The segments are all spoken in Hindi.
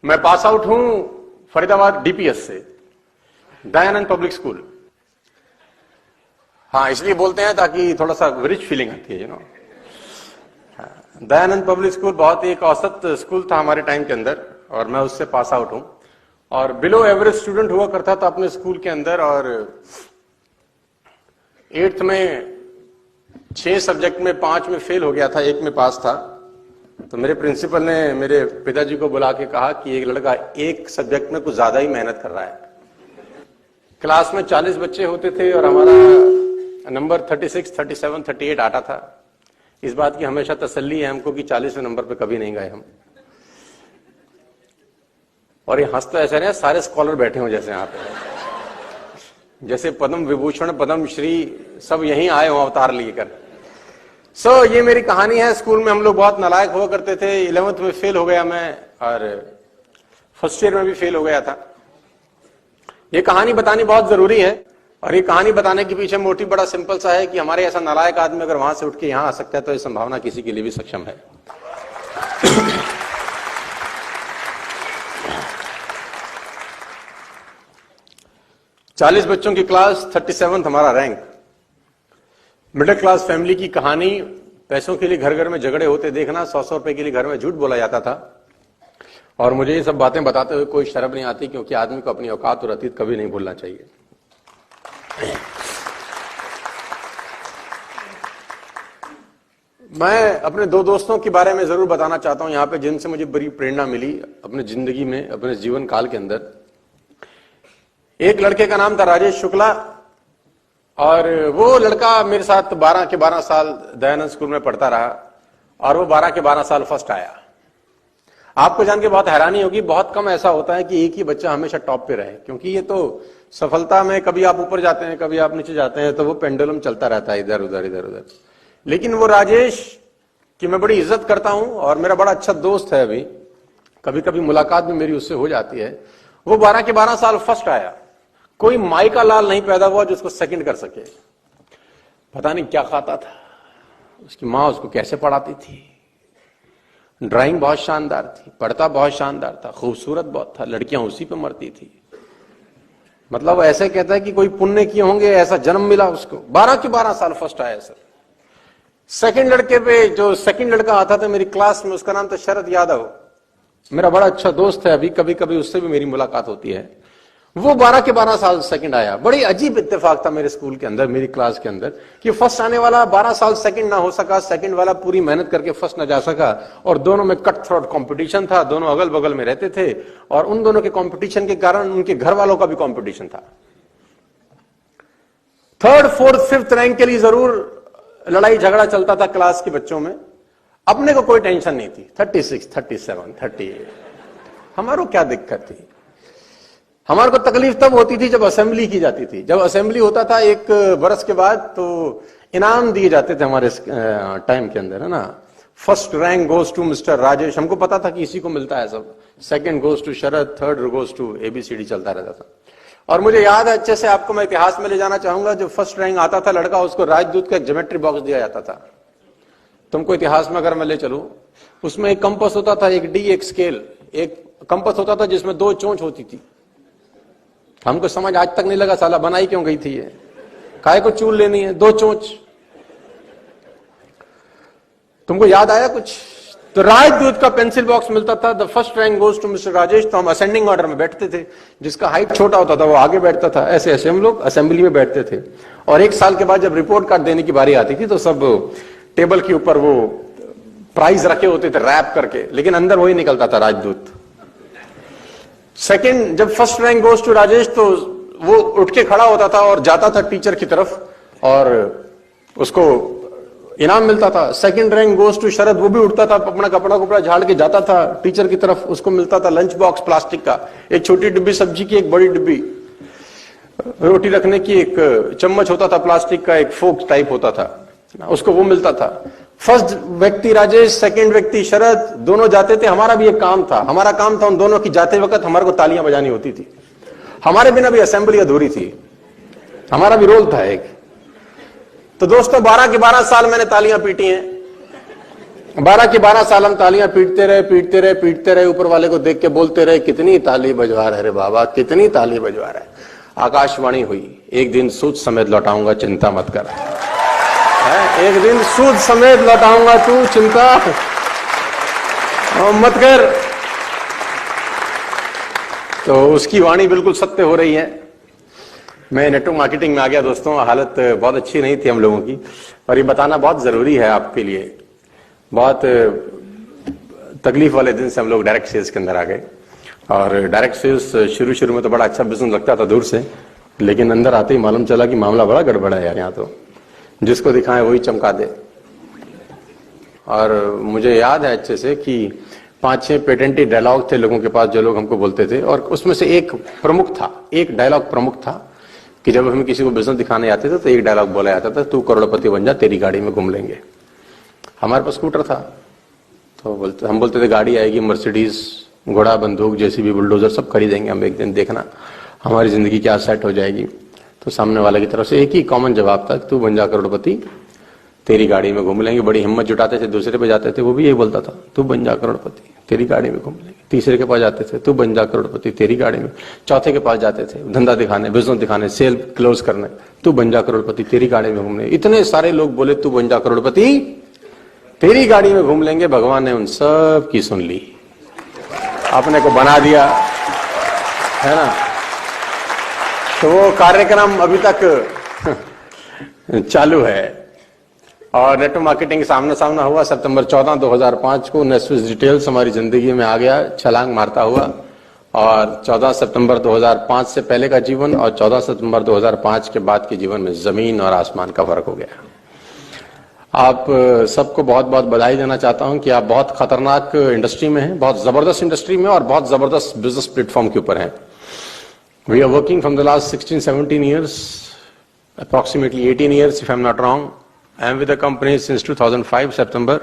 मैं पास आउट हूं फरीदाबाद डीपीएस से, दयानंद पब्लिक स्कूल। हाँ, इसलिए बोलते हैं ताकि थोड़ा सा रिच फीलिंग आती है, दयानंद पब्लिक स्कूल बहुत ही एक औसत स्कूल था हमारे टाइम के अंदर, और मैं उससे पास आउट हूं। और बिलो एवरेज स्टूडेंट हुआ करता था अपने स्कूल के अंदर, और 8th में 6 सब्जेक्ट में 5 में फेल हो गया था, 1 में पास था। तो मेरे प्रिंसिपल ने मेरे पिताजी को बुला के कहा कि एक लड़का एक सब्जेक्ट में कुछ ज्यादा ही मेहनत कर रहा है। क्लास में 40 बच्चे होते थे और हमारा नंबर 36, 37, 38 आता था। इस बात की हमेशा तसल्ली है हमको कि 40वें नंबर पे कभी नहीं गए हम। और ये हंस तो ऐसा नहीं, सारे स्कॉलर बैठे हो जैसे यहाँ पे, जैसे पद्म विभूषण पद्म श्री सब यहीं आए हो अवतार लेकर। ये मेरी कहानी है। स्कूल में हम लोग बहुत नालायक हुआ करते थे। 11th में फेल हो गया मैं, और फर्स्ट ईयर में भी फेल हो गया था। ये कहानी बतानी बहुत जरूरी है, और ये कहानी बताने के पीछे मोटिव बड़ा सिंपल सा है कि हमारे ऐसा नालायक आदमी अगर वहां से उठ के यहां आ सकता है तो ये संभावना किसी के लिए भी सक्षम है। चालीस बच्चों की क्लास, 37th हमारा रैंक। मिडिल क्लास फैमिली की कहानी। पैसों के लिए घर घर में झगड़े होते देखना, 100-100 रुपए के लिए घर में झूठ बोला जाता था। और मुझे ये सब बातें बताते हुए कोई शर्म नहीं आती, क्योंकि आदमी को अपनी औकात और अतीत कभी नहीं भूलना चाहिए। मैं अपने 2 दोस्तों के बारे में जरूर बताना चाहता हूं यहां पे, जिनसे मुझे बड़ी प्रेरणा मिली अपने जिंदगी में, अपने जीवन काल के अंदर। एक लड़के का नाम था राजेश शुक्ला, और वो लड़का मेरे साथ 12 के 12 साल दयानंद स्कूल में पढ़ता रहा, और वो 12 के 12 साल फर्स्ट आया। आपको जान के बहुत हैरानी होगी, बहुत कम ऐसा होता है कि एक ही बच्चा हमेशा टॉप पे रहे, क्योंकि ये तो सफलता में कभी आप ऊपर जाते हैं, कभी आप नीचे जाते हैं, तो वो पेंडुलम चलता रहता है इधर उधर इधर उधर। लेकिन वो राजेश की मैं बड़ी इज्जत करता हूं, और मेरा बड़ा अच्छा दोस्त है। अभी कभी कभी मुलाकात भी मेरी उससे हो जाती है। वो 12 के 12 साल फर्स्ट आया। कोई माई का लाल नहीं पैदा हुआ जो उसको सेकंड कर सके। पता नहीं क्या खाता था, उसकी माँ उसको कैसे पढ़ाती थी। ड्राइंग बहुत शानदार थी, पढ़ता बहुत शानदार था, खूबसूरत बहुत था, लड़कियां उसी पे मरती थी। मतलब ऐसे कहता है कि कोई पुण्य किए होंगे, ऐसा जन्म मिला उसको। 12 के 12 साल फर्स्ट आया सर। सेकंड लड़के पे, जो सेकंड लड़का आता था मेरी क्लास में, उसका नाम था शरद यादव। मेरा बड़ा अच्छा दोस्त है, अभी कभी कभी उससे भी मेरी मुलाकात होती है। वो 12 के 12 साल सेकंड आया। बड़ी अजीब इत्तेफाक था मेरे स्कूल के अंदर, मेरी क्लास के अंदर, कि फर्स्ट आने वाला 12 साल सेकंड ना हो सका, सेकंड वाला पूरी मेहनत करके फर्स्ट ना जा सका। और दोनों में कट थ्रोट कंपटीशन था, दोनों अगल बगल में रहते थे, और उन दोनों के कंपटीशन के कारण उनके घर वालों का भी कंपटीशन था। 3rd, 4th, 5th रैंक के लिए जरूर लड़ाई झगड़ा चलता था क्लास के बच्चों में। अपने को कोई टेंशन नहीं थी। 36, 37, 38 हमारो क्या दिक्कत थी। हमारे को तकलीफ तब होती थी जब असेंबली की जाती थी। जब असेंबली होता था 1 बरस के बाद, तो इनाम दिए जाते थे हमारे टाइम के अंदर, है ना। First rank goes to mister Rajesh, हमको पता था कि इसी को मिलता है सब। Second goes to Sharad, third goes to ABCD चलता रहता था। और मुझे याद है अच्छे से, आपको मैं इतिहास में ले जाना चाहूंगा। जो फर्स्ट रैंक आता था लड़का, उसको राजदूत का एक ज्योमेट्री बॉक्स दिया जाता था। तुमको इतिहास में अगर मैं ले चलूं, उसमें एक कंपास होता था, एक डी, एक स्केल। एक कंपास होता था जिसमें 2 चोंच होती थी। हमको समझ आज तक नहीं लगा साला बनाई क्यों गई थी ये, काहे को चूल लेनी है 2 चोंच। तुमको याद आया कुछ? तो राजदूत का पेंसिल बॉक्स मिलता था। The first rank goes to mister Rajesh. तो हम असेंडिंग ऑर्डर में बैठते थे। जिसका हाइट छोटा होता था वो आगे बैठता था। ऐसे ऐसे हम लोग असेंबली में बैठते थे। और 1 साल के बाद जब रिपोर्ट कार्ड देने की बारी आती थी, तो सब टेबल के ऊपर वो प्राइज रखे होते थे रैप करके, लेकिन अंदर वही निकलता था राजदूत। सेकंड, जब first rank goes to Rajesh, तो वो उठ के खड़ा होता था और जाता था टीचर की तरफ, और उसको इनाम मिलता था। सेकंड रैंक गोज टू शरद, वो भी उठता था, अपना कपड़ा झाड़ के जाता था टीचर की तरफ, उसको मिलता था लंच बॉक्स प्लास्टिक का, एक छोटी डिब्बी सब्जी की, एक बड़ी डिब्बी रोटी रखने की, एक चम्मच होता था प्लास्टिक का, एक फोक टाइप होता था, उसको वो मिलता था। फर्स्ट व्यक्ति राजेश, सेकंड व्यक्ति शरद, दोनों जाते थे। हमारा भी एक काम था, हमारा काम था उन दोनों की जाते वक्त हमारे को तालियां बजानी होती थी। हमारे बिना भी असेंबली अधूरी थी, हमारा भी रोल था एक। तो दोस्तों 12 के 12 साल मैंने तालियां पीटी हैं। 12 के 12 साल हम तालियां पीटते रहे, ऊपर वाले को देख के बोलते रहे कितनी ताली बजवा रहे रे बाबा, कितनी ताली बजवा रहे। आकाशवाणी हुई, एक दिन सूद समेत लौटाऊंगा, चिंता मत कर। एक दिन सूद समेत लौटाऊंगा, तू चिंता मत कर। तो उसकी वाणी बिल्कुल सत्य हो रही है। मैं नेटवर्क मार्केटिंग में आ गया दोस्तों, हालत बहुत अच्छी नहीं थी हम लोगों की, और ये बताना बहुत जरूरी है आपके लिए। बहुत तकलीफ वाले दिन से हम लोग डायरेक्ट सेल्स के अंदर आ गए, और डायरेक्ट सेल्स शुरू में तो बड़ा अच्छा बिजनेस लगता था दूर से, लेकिन अंदर आते ही मालूम चला कि मामला बड़ा गड़बड़ा है यार। यहाँ तो जिसको दिखाएं वही चमका दे। और मुझे याद है अच्छे से कि 5-6 पेटेंटी डायलॉग थे लोगों के पास, जो लोग हमको बोलते थे, और उसमें से एक प्रमुख था, एक डायलॉग प्रमुख था कि जब हम किसी को बिजनेस दिखाने आते थे तो एक डायलॉग बोला जाता था, तू करोड़पति बन जा, तेरी गाड़ी में घूम लेंगे। हमारे पास स्कूटर था, तो हम बोलते थे गाड़ी आएगी, मर्सिडीज, घोड़ा, बंदूक, जेसीबी, बुलडोजर सब खरीदेंगे हम एक दिन, देखना हमारी जिंदगी क्या सेट हो जाएगी। तो सामने वाले की तरफ से एक ही कॉमन जवाब था, तू बन जा करोड़पति, तेरी गाड़ी में घूम लेंगे। बड़ी हिम्मत जुटाते थे, दूसरे पे जाते थे, वो भी यही बोलता था, तू बन जा करोड़पति, तेरी गाड़ी में घूम लेंगे। तीसरे के पास जाते थे, तू बन जा करोड़पति, तेरी गाड़ी में। चौथे के पास जाते थे, धंधा दिखाने, बिजनेस दिखाने, सेल क्लोज करने, तू बन जा करोड़पति, तेरी गाड़ी में घूम लेंगे। इतने सारे लोग बोले तू बन जा करोड़पति, तेरी गाड़ी में घूम लेंगे। भगवान ने उन सब की सुन ली, अपने को बना दिया, है ना। तो वो कार्यक्रम अभी तक चालू है। और नेटवर्क मार्केटिंग सामना सामना हुआ सितंबर 14, 2005 को। नेस्विस डिटेल्स हमारी जिंदगी में आ गया छलांग मारता हुआ, और 14 सितंबर 2005 से पहले का जीवन और 14 सितंबर 2005 के बाद के जीवन में जमीन और आसमान का फर्क हो गया। आप सबको बहुत बहुत बधाई देना चाहता हूं कि आप बहुत खतरनाक इंडस्ट्री में हैं, बहुत जबरदस्त इंडस्ट्री में, और बहुत जबरदस्त बिजनेस प्लेटफॉर्म के ऊपर हैं। We are working from the last 16-17 years, approximately 18 years if I'm not wrong. I am with the company since 2005 सितंबर,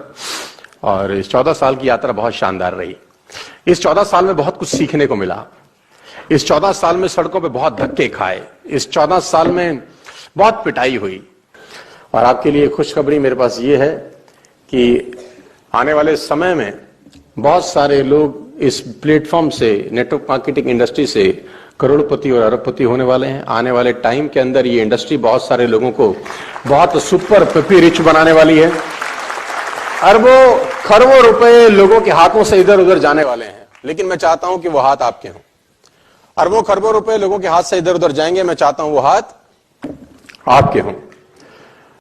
और इस 14 साल की यात्रा बहुत शानदार रही। इस 14 साल में बहुत कुछ सीखने को मिला। इस 14 साल में सड़कों पे बहुत धक्के खाए। इस 14 साल में बहुत पिटाई हुई। और आपके लिए खुशखबरी मेरे पास ये है कि आने वाले समय में बहुत सारे लोग इस प्लेटफॉर्म से, नेटवर्क मार्केटिंग इंडस्ट्री से करोड़पति और अरबपति होने वाले हैं। आने वाले टाइम के अंदर ये इंडस्ट्री बहुत सारे लोगों को बहुत सुपर पिपी रिच बनाने वाली है। अरबों खरबों रुपए लोगों के हाथों से इधर उधर जाने वाले हैं, लेकिन मैं चाहता हूं कि वो हाथ आपके हों। अरबों खरबों रुपए लोगों के हाथ से इधर उधर जाएंगे, मैं चाहता हूं वो हाथ आपके हों।